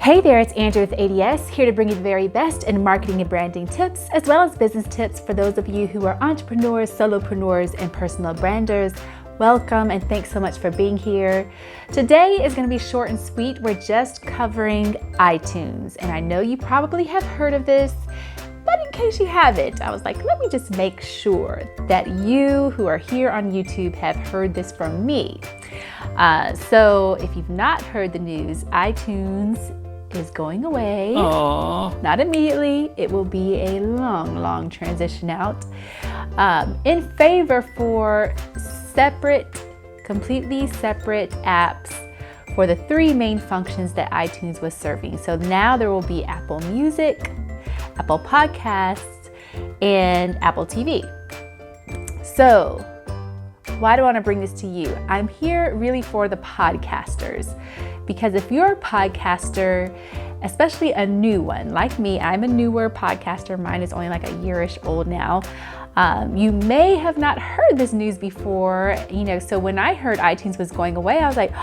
Hey there, it's Andrew with ADS, here to bring you the very best in marketing and branding tips, as well as business tips for those of you who are entrepreneurs, solopreneurs, and personal branders. Welcome and thanks so much for being here. Today is going to be short and sweet. We're just covering iTunes, and I know you probably have heard of this, but in case you haven't, I was like, let me just make sure that you who are here on YouTube have heard this from me. So if you've not heard the news, iTunes is going away. Aww. Not immediately. It will be a long transition out in favor for completely separate apps for the three main functions that iTunes was serving. So now there will be Apple Music, Apple Podcasts, and Apple TV. So why do I want to bring this to you? I'm here really for the podcasters, because if you're a podcaster, especially a new one, like me, I'm a newer podcaster. Mine is only like a yearish old now. You may have not heard this news before, so when I heard iTunes was going away, I was like,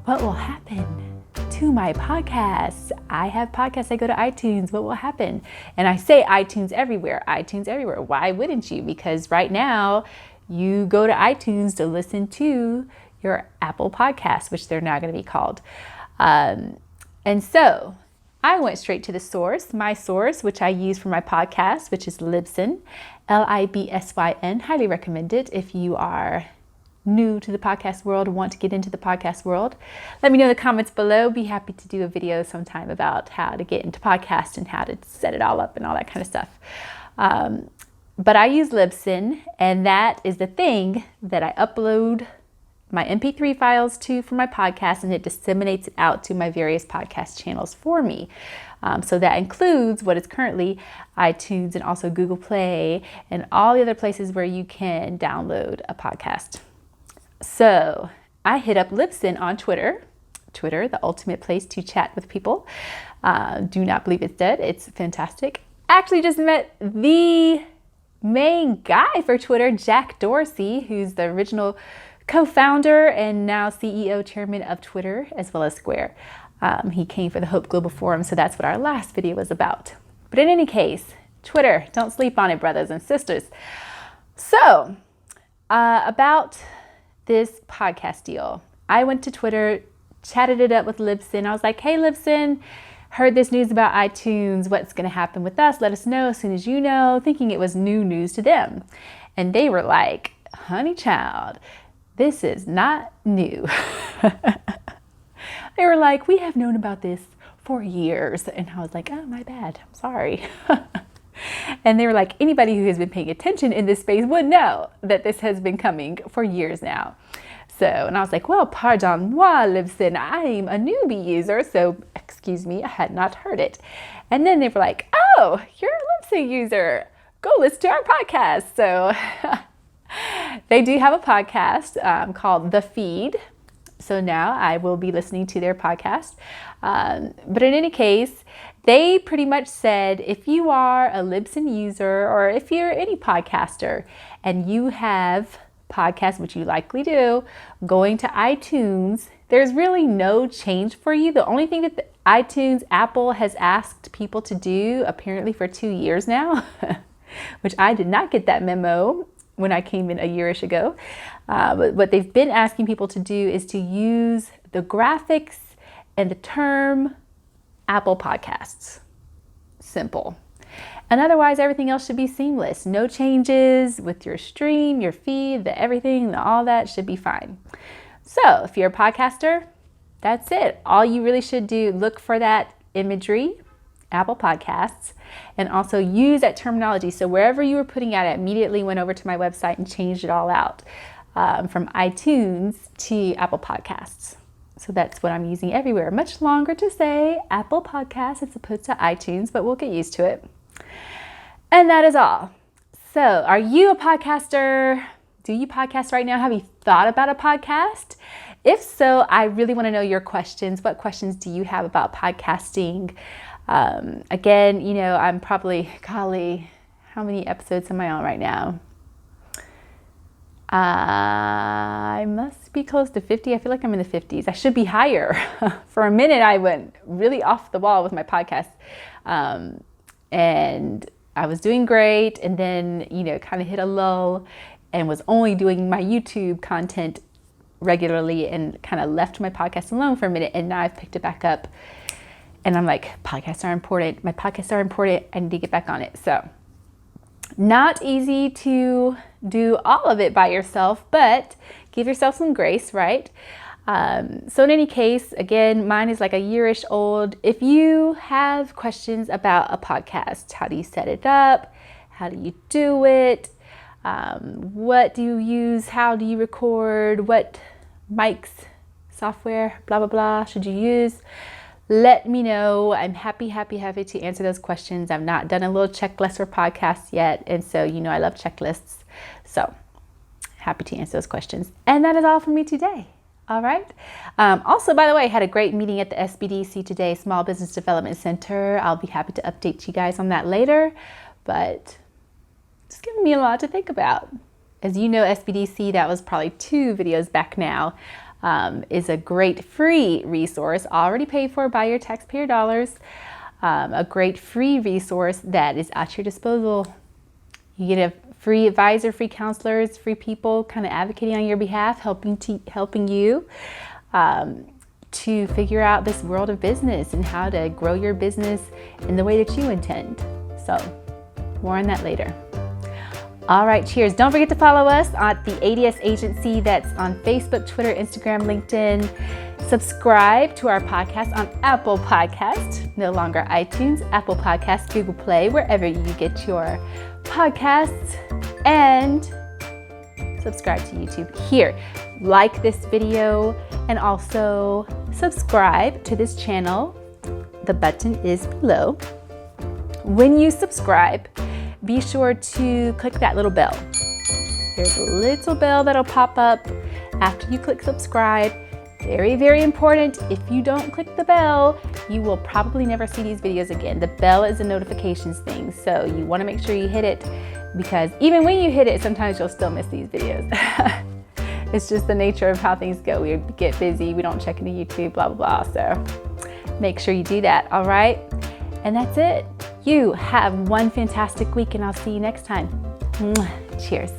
what will happen to my podcasts? I have podcasts that go to iTunes. What will happen? And I say iTunes everywhere. Why wouldn't you? Because right now you go to iTunes to listen to your Apple Podcasts, which they're now going to be called. And so I went straight to the source, my source, which I use for my podcast, which is LibSyn, LibSyn. Highly recommend it if you are new to the podcast world, want to get into the podcast world. Let me know in the comments below. Be happy to do a video sometime about how to get into podcast and how to set it all up and all that kind of stuff. But I use LibSyn, and that is the thing that I upload my MP3 files to for my podcast, and it disseminates it out to my various podcast channels for me. So that includes what is currently iTunes and also Google Play and all the other places where you can download a podcast. So I hit up LibSyn on Twitter, the ultimate place to chat with people. Do not believe it's dead. It's fantastic. Actually just met the main guy for Twitter, Jack Dorsey, who's the original co-founder and now CEO chairman of Twitter as well as Square. He came for the Hope Global Forum, so that's what our last video was about. But in any case, Twitter, don't sleep on it, brothers and sisters. So about this podcast deal, I went to Twitter, chatted it up with LibSyn. I was like, hey LibSyn, heard this news about iTunes. What's going to happen with us? Let us know as soon as you know, thinking it was new news to them. And they were like, honey child, this is not new. They were like, we have known about this for years. And I was like, oh, my bad. I'm sorry. And they were like, anybody who has been paying attention in this space would know that this has been coming for years now. So, and I was like, well, pardon moi, LibSyn, I'm a newbie user, so excuse me, I had not heard it. And then they were like, oh, you're a LibSyn user. Go listen to our podcast. So they do have a podcast called The Feed. So now I will be listening to their podcast. But in any case, they pretty much said, if you are a LibSyn user or if you're any podcaster and you have podcasts, which you likely do, going to iTunes, there's really no change for you. The only thing that Apple has asked people to do apparently for 2 years now, which I did not get that memo when I came in a yearish ago. But what they've been asking people to do is to use the graphics and the term Apple Podcasts. Simple. And otherwise, everything else should be seamless. No changes with your stream, your feed, everything, all that should be fine. So if you're a podcaster, that's it. All you really should do, look for that imagery, Apple Podcasts, and also use that terminology. So wherever you were putting it, I immediately went over to my website and changed it all out from iTunes to Apple Podcasts. So that's what I'm using everywhere. Much longer to say Apple Podcasts as opposed to iTunes, but we'll get used to it. And that is all. So are you a podcaster? Do you podcast right now? Have you thought about a podcast? If so, I really want to know your questions. What questions do you have about podcasting? Again, I'm probably, golly, how many episodes am I on right now? I must be close to 50. I feel like I'm in the 50s. I should be higher. For a minute, I went really off the wall with my podcast. And I was doing great. And then, kind of hit a lull and was only doing my YouTube content regularly and kind of left my podcast alone for a minute. And now I've picked it back up. And I'm like, podcasts are important. My podcasts are important. I need to get back on it. So not easy to do all of it by yourself, but give yourself some grace, right? So in any case, again, mine is like a year-ish old. If you have questions about a podcast, how do you set it up? How do you do it? What do you use? How do you record? What mics, software, blah, blah, blah, should you use? Let me know. I'm happy to answer those questions. I've not done a little checklist for podcasts yet. And so, I love checklists. So happy to answer those questions. And that is all for me today. All right. Also, by the way, I had a great meeting at the SBDC today, Small Business Development Center. I'll be happy to update you guys on that later, but it's giving me a lot to think about. As you know, SBDC, that was probably 2 videos back now, is a great free resource, already paid for by your taxpayer dollars, a great free resource that is at your disposal. You get a free advisor, free counselors, free people kind of advocating on your behalf, helping you to figure out this world of business and how to grow your business in the way that you intend. So more on that later. All right, cheers. Don't forget to follow us at the ADS Agency. That's on Facebook, Twitter, Instagram, LinkedIn. Subscribe to our podcast on Apple Podcasts, no longer iTunes, Apple Podcasts, Google Play, wherever you get your podcasts. And subscribe to YouTube here. Like this video and also subscribe to this channel. The button is below. When you subscribe, be sure to click that little bell. There's a little bell that'll pop up after you click subscribe. Very, very important. If you don't click the bell, you will probably never see these videos again. The bell is a notifications thing, so you want to make sure you hit it, because even when you hit it, sometimes you'll still miss these videos. It's just the nature of how things go. We get busy, we don't check into YouTube, blah, blah, blah. So make sure you do that, all right? And that's it. You have one fantastic week, and I'll see you next time. Cheers.